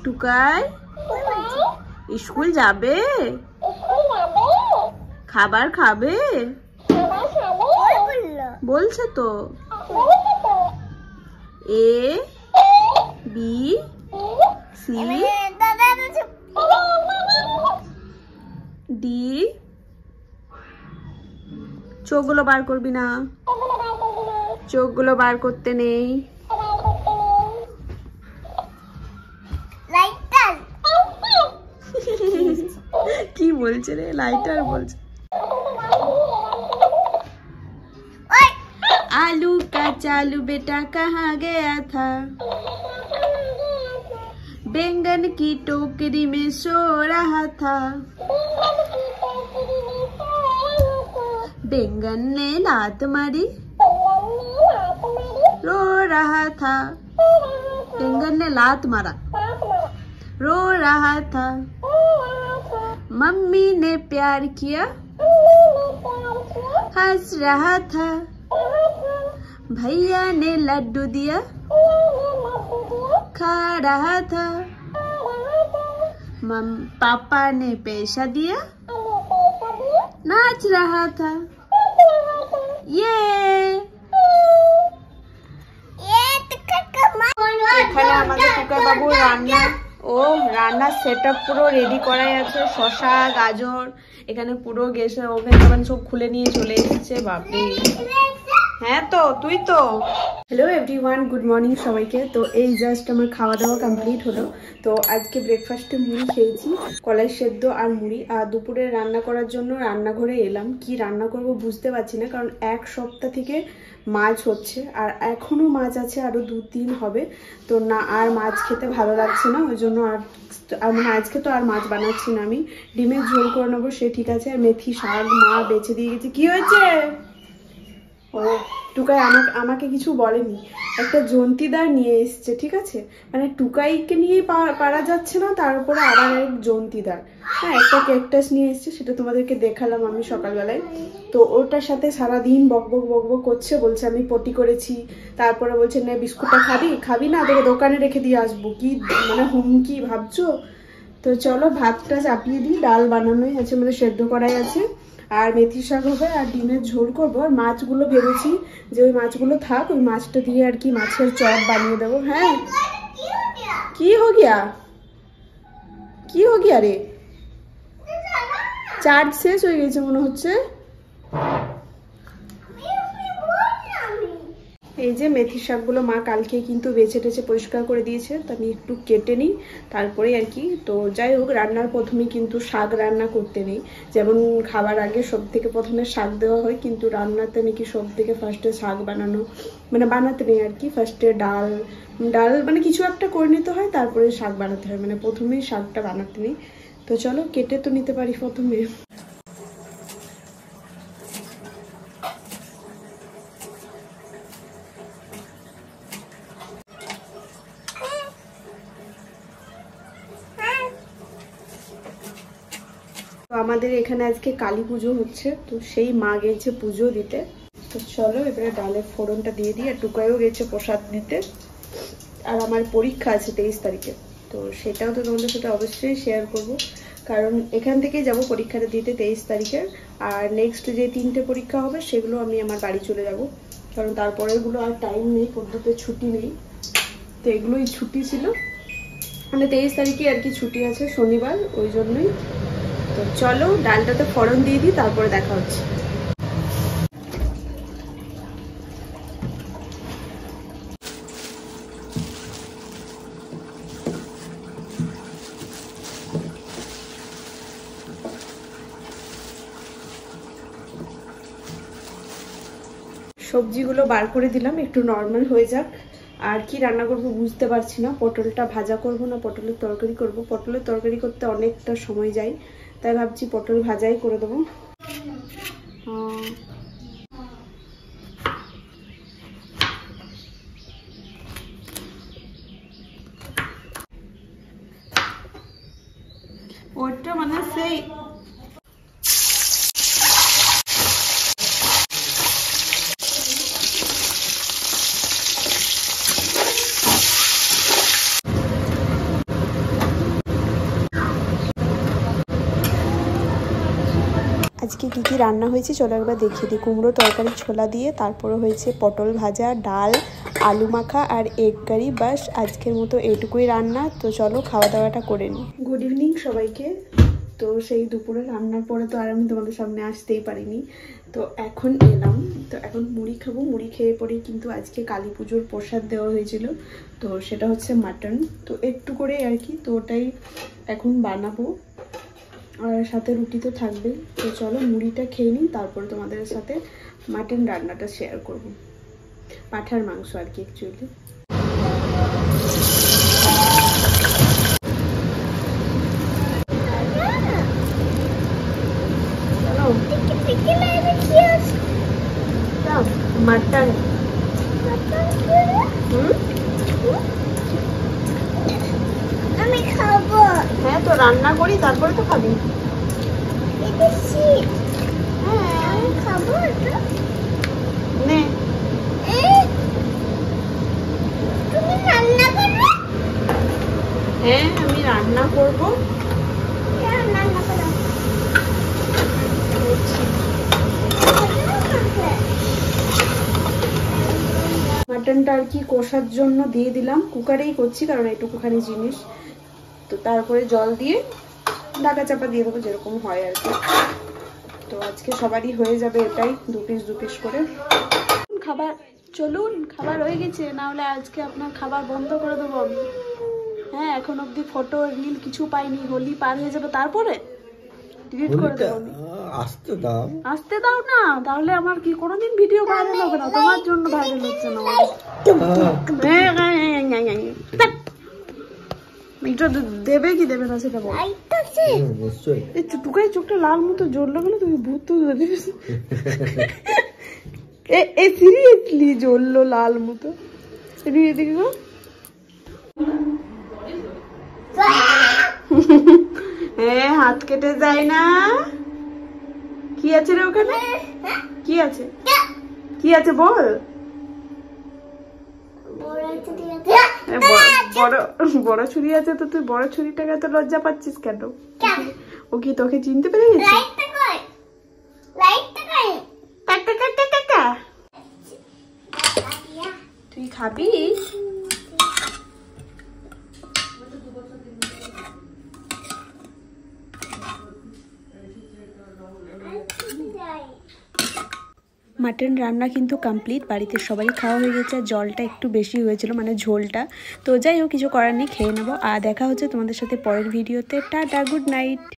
Tukai school যাবে? খাবার খাবে বলছে তো। A B C D. চোখগুলো বার করবি না, চোখগুলো বার করতে নেই। কি বলছে রে? লাইটার বলছে। आलू का चालू बेटा कहाँ गया था? बैंगन की टोकरी में सो रहा था। बैंगन ने लात मारी, रो रहा था। बैंगन ने लात मारा, रो रहा था। मम्मी ने प्यार किया, हंस रहा था। भैया ने लड्डू दिया, खा रहा था। पापा ने पैसा दिया, नाच रहा था। ये এখানে আমাদের টুকা বাবু রান্না রান্নার সেটআপ পুরো রেডি করাই আছে। শসা গাজর এখানে পুরো গেছে, ওভেন সব খুলে নিয়ে চলে এসেছে। বাপরে, হ্যাঁ তো তুই তো। হ্যালো এভরিওয়ান, গুড মর্নিং সবাইকে। তো এই জাস্ট আমার খাওয়া দাওয়া কমপ্লিট হলো। তো আজকে ব্রেকফাস্টে মুড়ি খেয়েছি, কলাই সেদ্ধ আর মুড়ি। আর দুপুরে রান্না করার জন্য রান্নাঘরে এলাম। কি রান্না করব বুঝতে পারছি না, কারণ এক সপ্তাহ থেকে মাছ হচ্ছে আর এখনো মাছ আছে, আরো 2-3 হবে। তো না, আর মাছ খেতে ভালো লাগছে না, ওই জন্য আর মানে আজকে তো আর মাছ বানাচ্ছি না। আমি ডিমের ঝোল করে নেবো, সে ঠিক আছে। আর মেথি শাক মা বেছে দিয়ে গেছে। কি হয়েছে? ও টুকাই আমাকে কিছু বলেনি, একটা জন্তিদার নিয়ে এসছে, ঠিক আছে। মানে টুকাইকে নিয়েই পারা যাচ্ছে না, তার উপরে আবার এক জন্তিদার। হ্যাঁ, একটা ক্যাকটাস নিয়ে এসছে, সেটা তোমাদেরকে দেখালাম আমি সকালবেলায়। তো ওটার সাথে সারাদিন বকবক বকবক করছে, বলছে আমি পটি করেছি। তারপরে বলছে না বিস্কুটটা খাবি না, তোকে দোকানে রেখে দিয়ে আসবো। কি মানে হুমকি ভাবছো? তো চলো ভাতটা চাপিয়ে দিই, ডাল বানানোই আছে, মানে সেদ্ধ করাই আছে। আর মেথি শাক হবে আর ডিমের ঝোল করবো। আর মাছগুলো ভেবেছি যে ওই মাছগুলো থাক, ওই মাছটা দিয়ে আর কি মাছের চপ বানিয়ে দেবো। হ্যাঁ, কি হো গিয়া? কি হো গিয়া রে? চার্জ শেষ হয়ে গেছে মনে হচ্ছে। এই যে মেথি শাকগুলো মা কালকে কিন্তু বেছে টেছে পরিষ্কার করে দিয়েছে, তো আমি একটু কেটে নিই তারপরে আর কি। তো যাই হোক, রান্নার প্রথমে কিন্তু শাক রান্না করতে নেই। যেমন খাবার আগে সব থেকে প্রথমে শাক দেওয়া হয়, কিন্তু রান্নাতে নাকি সব থেকে ফার্স্টে শাক বানাতে নেই আর কি। ফার্স্টে ডাল মানে কিছু একটা করে নিতে হয়, তারপরে শাক বানাতে হয়, মানে প্রথমেই শাকটা বানাতে নেই। তো চলো কেটে তো নিতে পারি প্রথমে। আমাদের এখানে আজকে কালী পুজো হচ্ছে, তো সেই মা গেছে পুজো দিতে। তো চলো এবারে ডালের ফোড়নটা দিয়ে দিই। আর টুকাইও গেছে প্রসাদ দিতে। আর আমার পরীক্ষা আছে 23 তারিখে, তো সেটাও তো তোমাদের সাথে অবশ্যই শেয়ার করব, কারণ এখান থেকেই যাব পরীক্ষাটা দিতে 23 তারিখের। আর নেক্সট যে 3টে পরীক্ষা হবে সেগুলো আমি আমার বাড়ি চলে যাব, কারণ তারপরেগুলো আর টাইম নেই, পদ্ধতিতে ছুটি নেই। তো এগুলোই ছুটি ছিল, মানে 23 তারিখে আর কি ছুটি আছে, শনিবার, ওই জন্যই। তো চলো ডালটাতে ফোড়ন দিয়ে দিই, তারপরে দেখা হচ্ছে। সবজিগুলো বার করে দিলাম, একটু নর্মাল হয়ে যাক। আর কি রান্না করব বুঝতে পারছি না, পটলটা ভাজা করব না পটলের তরকারি করব। পটলের তরকারি করতে অনেকটা সময় যায়, তাই ভাবছি পটল ভাজাই করে দেবো। ওটা মানে সেই আজকে কি কি রান্না হয়েছে চলো একবার দেখিয়ে দিই। কুমড়ো তরকারি ছোলা দিয়ে, তারপরে হয়েছে পটল ভাজা, ডাল, আলু মাখা আর এগ কারি। বাস আজকের মতো এইটুকুই রান্না। তো চলো খাওয়া দাওয়াটা করে নিই। গুড ইভিনিং সবাইকে। তো সেই দুপুরে রান্নার পরে তো আর আমি তোমাদের সামনে আসতেই পারিনি, তো এখন এলাম। তো এখন মুড়ি খাবো। মুড়ি খেয়ে পরেই কিন্তু আজকে কালী পুজোর প্রসাদ দেওয়া হয়েছিল, তো সেটা হচ্ছে মাটন। তো একটু করে আর কি, তো ওটাই এখন বানাবো, আর সাথে রুটি তো থাকবেই। তো চলো মুড়িটা খেয়ে নিই, তারপরে তোমাদের সাথে মাটন রান্নাটা শেয়ার করব। পাঁঠার মাংস আর কি অ্যাকচুয়ালি। মাটন আমি খাবো। হ্যাঁ তো রান্না করি তারপরে তো খাবি। হ্যাঁ আমি খাবো। নে তুমি রান্না করবে? হ্যাঁ আমি রান্না করব। রান্না করো। মাটনটা আর কি কষার জন্য দিয়ে দিলাম, কুকারেই করছি কারণ এইটুকুখানি জিনিস। তো তারপরে জল দিয়ে ঢাকা চাপা দিয়ে দেবো, যেরকম হয় আর কি। তো আজকে সবারই হয়ে যাবে এটাই, দু পিস করে খাবার। চলুন খাবার হয়ে গেছে, না হলে আজকে আপনার খাবার বন্ধ করে দেবো আমি। হ্যাঁ এখন অবধি ফটো রিল কিছু পাইনি, হোলি পার হয়ে যাবে তারপরে ডিলিট করে দেবো আমি। আসতে দাও না, তাহলে আমার কি কোনোদিন ভিডিও ভাইরাল হবে না? তোমার জন্য ভাইরাল হচ্ছে না। এটা দেবে কি দেবে না সেটা বল। এই টুকাই চোখটা লাল মতো জ্বললো কেন? তুমি ভূত তো দেখিস। এই সিরিয়াসলি জ্বললো লাল মতো। এদিকে গো। হ্যাঁ হাত কেটে যায় না। কি আছে রে ওখানে? কি আছে? কি আছে বল। বড় ছুরি আছে তো তুই বড় ছুরিটাকে তো লজ্জা পাচ্ছিস কেন? ও কি তোকে চিনতে পেরে গেছে? তুই খাবি? মাটন রান্না কিন্তু কমপ্লিট, বাড়িতে সবারই খাওয়া হয়ে গেছে। জলটা একটু বেশি হয়েছিল, মানে ঝোলটা। তো যাই হোক কিছু করার নেই, খেয়ে নেবো। আর দেখা হচ্ছে তোমাদের সাথে পরের ভিডিওতে। Tata, good night.